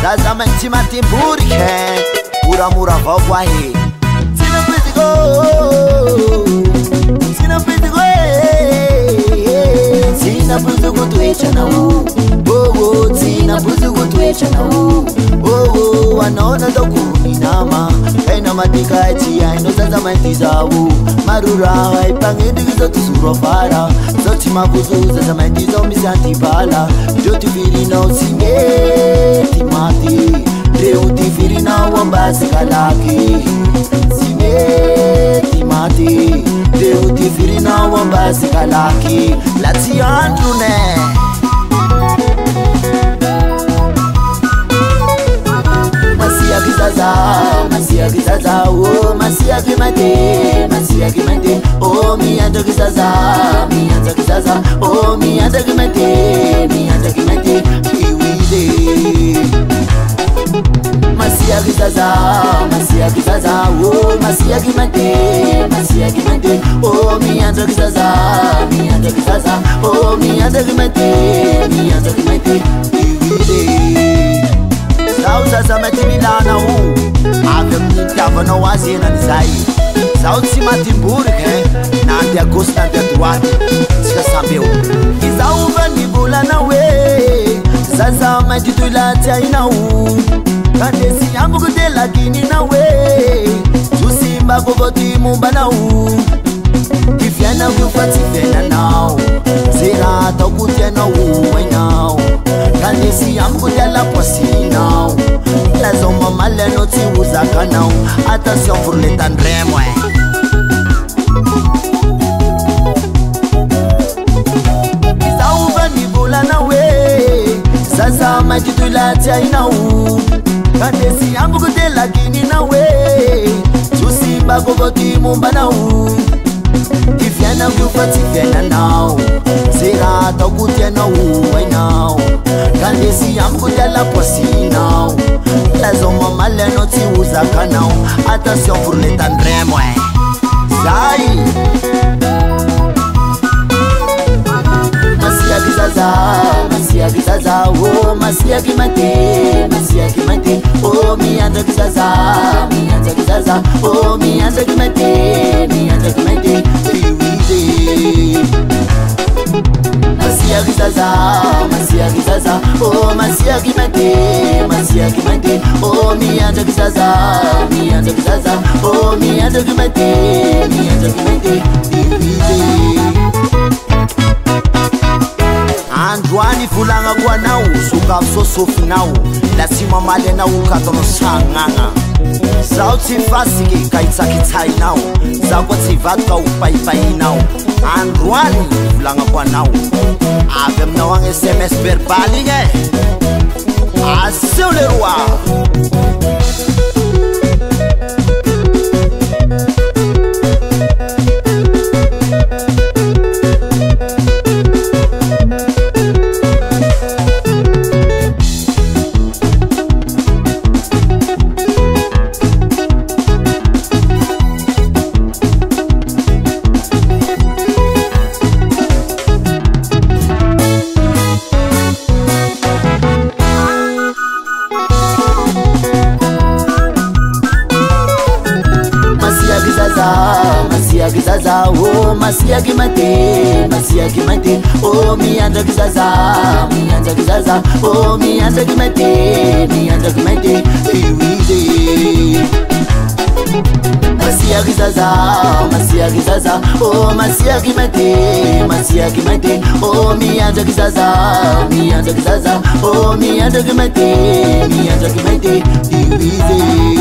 Zaza mantsy matimborika moramora avao koa he tsy nampidiko tsy nampidiko toetranao tsy nampidiko toetranao anao nataoko ny nama haina matika tsy hainao zaza mainty zao maro raha impagnendriky zao tozoro afara zao tsy mampozo zaza mainty zao misy antibala ndreo tifirinao tsy mety maty ndreo tifirinao ambazikalaky tsy mety maty ndreo tifirinao ambazikalaky la tsy androne masiaki zaza oh masiaki mate oh miandraki zaza oh miandraki mate iwide masiaki zaza oh masiaki mate oh miandraki zaza oh miandraki mate iwide zao zaza mety milana avy amin'ny tiavanao azy enan'izay zao tsy matimborika nandeha gauche nandeha droite tsika samby eo izao va nivolana hoe zaza mainty toilatsy ainao kandesy amboko de lakininao hoe zosimbako avao ty mombanao ifianako io fa tsy fiainanao ze raha ataoko tianao ainao kandesy amboko de alapoasinao lazao mamaly anao tsy hozakanao attention pour les tendremo izao va nivolana hoe zaza mainty toilatsy ainao kandesy amboko de lakininao hoe zosimbako avao ty mombanao ifianako io fa tsy fiainanao ze raha ataoko tianao ainao kandesy amboko de alapoasinao lazao mamaly anao tsy hozakanao attention pour les tendremo zay masiaki zaza oh masiaki mate oh miandraki zaza oh miandraki mate iwide masiaki zaza oh masiaki mate oh miandraki zaza oh miandraki mate iwide androany volagna anao sokafy sosofinao la tsy mamaly anao ka ataonao sagnagna zao tsy fasiky ka hitsakitsainao zao koa tsy vato ka ho paipainao androany volagnako anao avy aminao agny SMS verbal igny aseo le roa oh masiaki mate oh miandraki zaza oh miandraki mate iwide masiaki zaza oh masiaki mate oh miandraki zaza oh miandraki mate iwide